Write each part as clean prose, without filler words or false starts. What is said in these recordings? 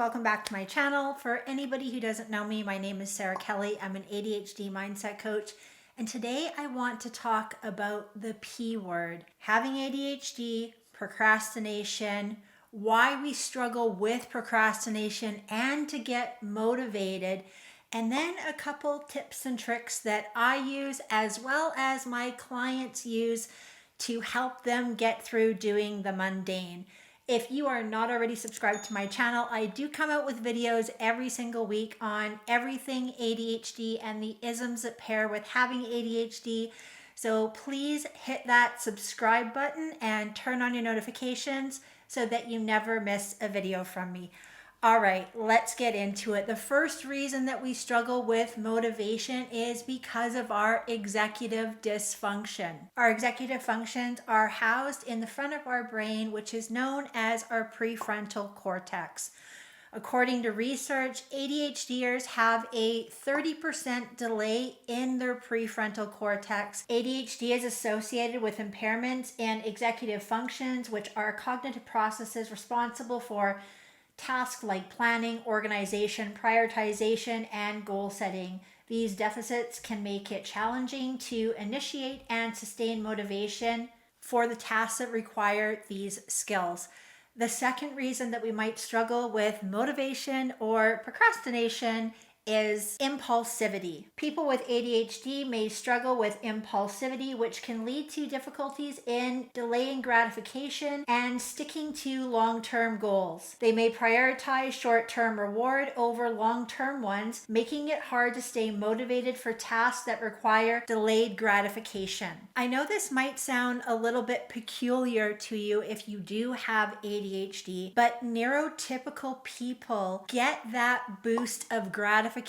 welcome back to my channel. For anybody who doesn't know me, my name is Sara Kelly. I'm an ADHD Mindset Coach, and today I want to talk about the P word, having ADHD, procrastination, why we struggle with procrastination and to get motivated, and then a couple tips and tricks that I use as well as my clients use to help them get through doing the mundane. If you are not already subscribed to my channel, I do come out with videos every single week on everything ADHD and the isms that pair with having ADHD. So please hit that subscribe button and turn on your notifications so that you never miss a video from me. All right, let's get into it. The first reason that we struggle with motivation is because of our executive dysfunction. Our executive functions are housed in the front of our brain, which is known as our prefrontal cortex. According to research, ADHDers have a 30% delay in their prefrontal cortex. ADHD is associated with impairments in executive functions, which are cognitive processes responsible for tasks like planning, organization, prioritization, and goal setting. These deficits can make it challenging to initiate and sustain motivation for the tasks that require these skills. The second reason that we might struggle with motivation or procrastination is impulsivity. People with ADHD may struggle with impulsivity, which can lead to difficulties in delaying gratification and sticking to long-term goals. They may prioritize short-term reward over long-term ones, making it hard to stay motivated for tasks that require delayed gratification. I know this might sound a little bit peculiar to you if you do have ADHD, but neurotypical people get that boost of gratification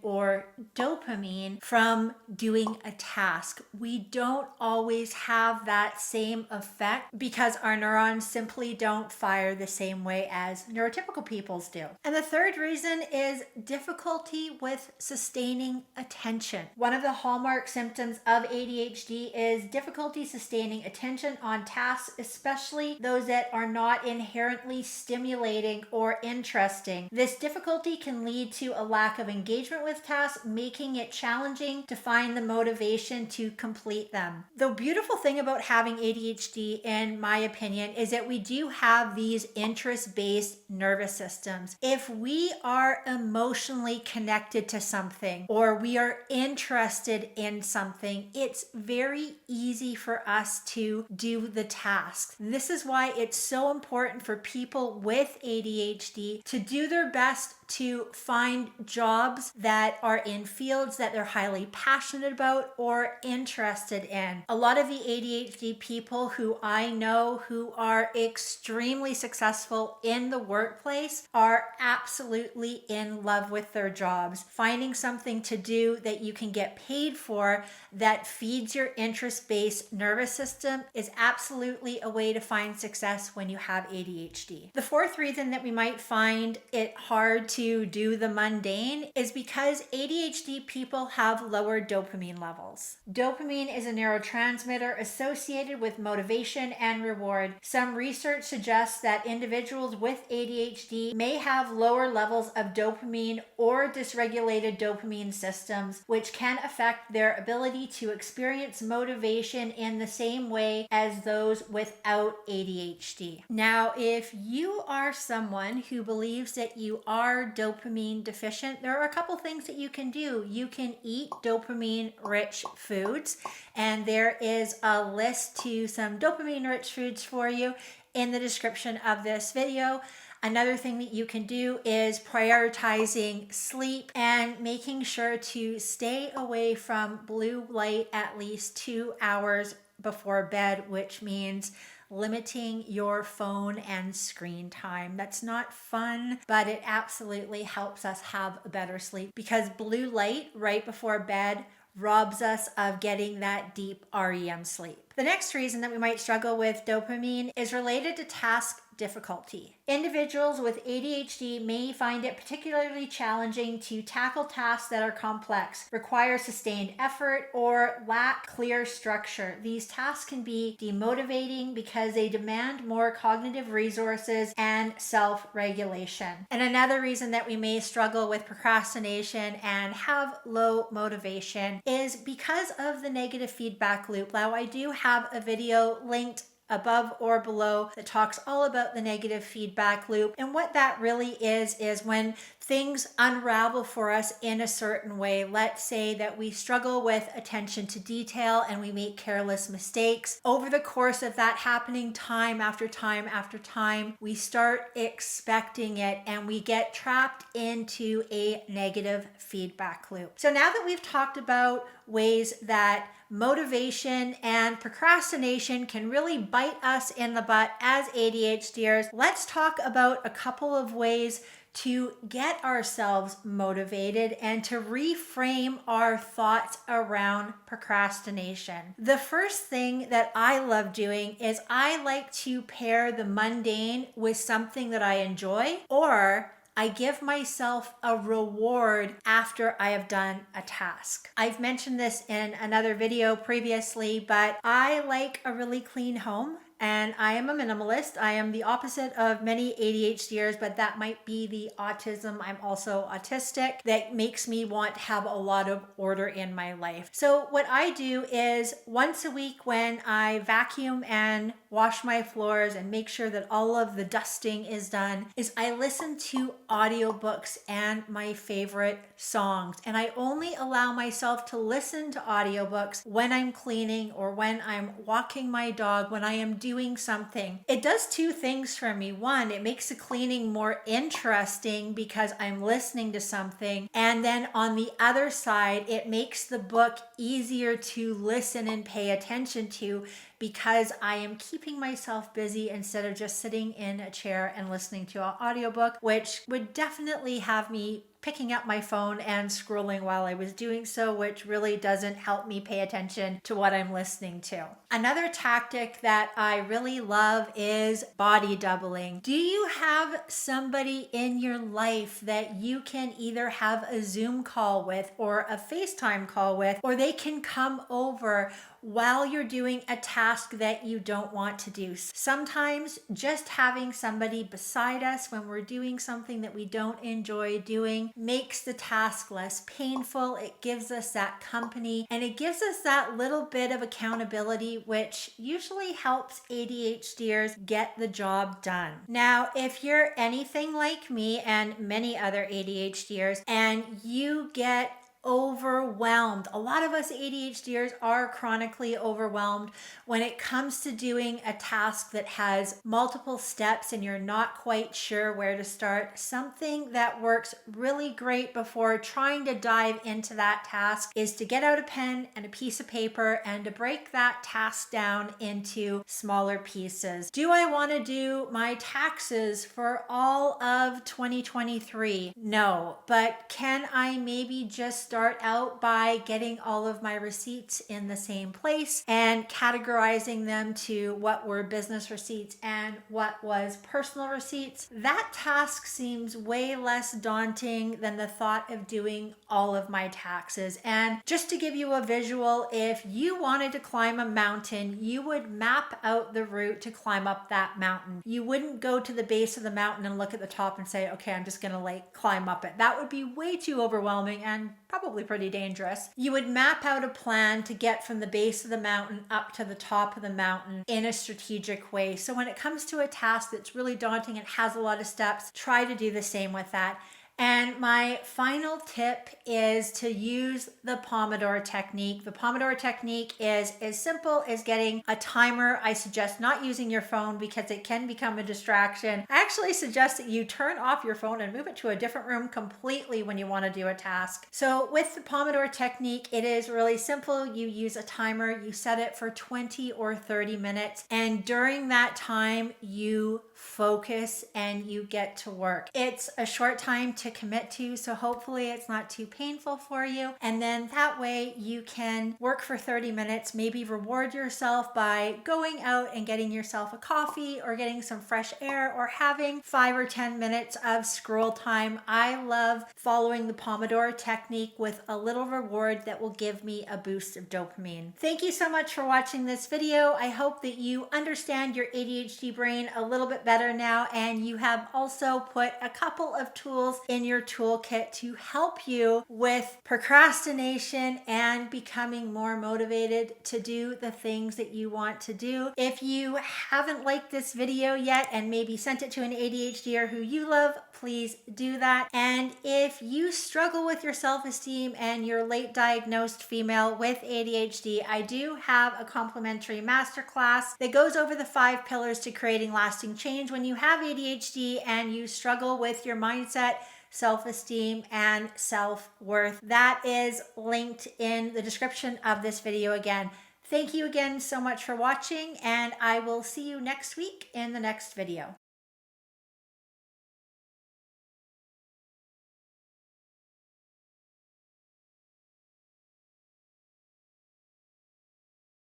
or dopamine from doing a task. We don't always have that same effect because our neurons simply don't fire the same way as neurotypical people's do. And the third reason is difficulty with sustaining attention. One of the hallmark symptoms of ADHD is difficulty sustaining attention on tasks, especially those that are not inherently stimulating or interesting. This difficulty can lead to a lack of engagement with tasks, making it challenging to find the motivation to complete them. The beautiful thing about having ADHD, in my opinion, is that we do have these interest-based nervous systems. If we are emotionally connected to something or we are interested in something, it's very easy for us to do the task. This is why it's so important for people with ADHD to do their best to find jobs that are in fields that they're highly passionate about or interested in. A lot of the ADHD people who I know who are extremely successful in the workplace are absolutely in love with their jobs. Finding something to do that you can get paid for that feeds your interest-based nervous system is absolutely a way to find success when you have ADHD. The fourth reason that we might find it hard to do the mundane is because ADHD people have lower dopamine levels. Dopamine is a neurotransmitter associated with motivation and reward. Some research suggests that individuals with ADHD may have lower levels of dopamine or dysregulated dopamine systems, which can affect their ability to experience motivation in the same way as those without ADHD. Now, if you are someone who believes that you are dopamine deficient, there are a couple things that you can do. You can eat dopamine rich foods, and there is a list to some dopamine rich foods for you in the description of this video. Another thing that you can do is prioritizing sleep and making sure to stay away from blue light at least 2 hours before bed, which means limiting your phone and screen time. That's not fun, but it absolutely helps us have a better sleep because blue light right before bed robs us of getting that deep REM sleep. The next reason that we might struggle with dopamine is related to task difficulty. Individuals with ADHD may find it particularly challenging to tackle tasks that are complex, require sustained effort, or lack clear structure. These tasks can be demotivating because they demand more cognitive resources and self-regulation. And another reason that we may struggle with procrastination and have low motivation is because of the negative feedback loop. Now, I do have a video linked above or below that talks all about the negative feedback loop. And what that really is when things unravel for us in a certain way. Let's say that we struggle with attention to detail and we make careless mistakes. Over the course of that happening time after time after time, we start expecting it and we get trapped into a negative feedback loop. So now that we've talked about ways that motivation and procrastination can really bite us in the butt as ADHDers, let's talk about a couple of ways to get ourselves motivated and to reframe our thoughts around procrastination. The first thing that I love doing is I like to pair the mundane with something that I enjoy, or I give myself a reward after I have done a task. I've mentioned this in another video previously, but I like a really clean home. And I am a minimalist. I am the opposite of many ADHDers, but that might be the autism. I'm also autistic. That makes me want to have a lot of order in my life. So what I do is once a week when I vacuum and wash my floors and make sure that all of the dusting is done, is I listen to audiobooks and my favorite songs. And I only allow myself to listen to audiobooks when I'm cleaning or when I'm walking my dog, when I am doing something. It does two things for me. One, it makes the cleaning more interesting because I'm listening to something. And then on the other side, it makes the book easier to listen and pay attention to because I am keeping myself busy instead of just sitting in a chair and listening to an audiobook, which would definitely have me picking up my phone and scrolling while I was doing so, which really doesn't help me pay attention to what I'm listening to. Another tactic that I really love is body doubling. Do you have somebody in your life that you can either have a Zoom call with or a FaceTime call with, or they can come over while you're doing a task that you don't want to do? Sometimes just having somebody beside us when we're doing something that we don't enjoy doing makes the task less painful. It gives us that company and it gives us that little bit of accountability, which usually helps ADHDers get the job done. Now, if you're anything like me and many other ADHDers and you get overwhelmed. A lot of us ADHDers are chronically overwhelmed when it comes to doing a task that has multiple steps and you're not quite sure where to start. Something that works really great before trying to dive into that task is to get out a pen and a piece of paper and to break that task down into smaller pieces. Do I want to do my taxes for all of 2023? No, but can I maybe just start out by getting all of my receipts in the same place and categorizing them to what were business receipts and what was personal receipts? That task seems way less daunting than the thought of doing all of my taxes. And just to give you a visual, if you wanted to climb a mountain, you would map out the route to climb up that mountain. You wouldn't go to the base of the mountain and look at the top and say, okay, I'm just gonna climb up it. That would be way too overwhelming and probably pretty dangerous. You would map out a plan to get from the base of the mountain up to the top of the mountain in a strategic way. So when it comes to a task that's really daunting and has a lot of steps, try to do the same with that. And my final tip is to use the Pomodoro technique. The Pomodoro technique is as simple as getting a timer. I suggest not using your phone because it can become a distraction. I actually suggest that you turn off your phone and move it to a different room completely when you want to do a task. So with the Pomodoro technique, it is really simple. You use a timer, you set it for 20 or 30 minutes, and during that time, you focus and you get to work. It's a short time to commit to, so hopefully it's not too painful for you. And then that way you can work for 30 minutes, maybe reward yourself by going out and getting yourself a coffee or getting some fresh air or having 5 or 10 minutes of scroll time. I love following the Pomodoro technique with a little reward that will give me a boost of dopamine. Thank you so much for watching this video. I hope that you understand your ADHD brain a little bit better now, and you have also put a couple of tools in your toolkit to help you with procrastination and becoming more motivated to do the things that you want to do. If you haven't liked this video yet and maybe sent it to an ADHDer who you love, please do that. And if you struggle with your self-esteem and you're late diagnosed female with ADHD, I do have a complimentary masterclass that goes over the 5 pillars to creating lasting change when you have ADHD and you struggle with your mindset, self-esteem, and self-worth. That is linked in the description of this video again. Thank you again so much for watching, and I will see you next week in the next video.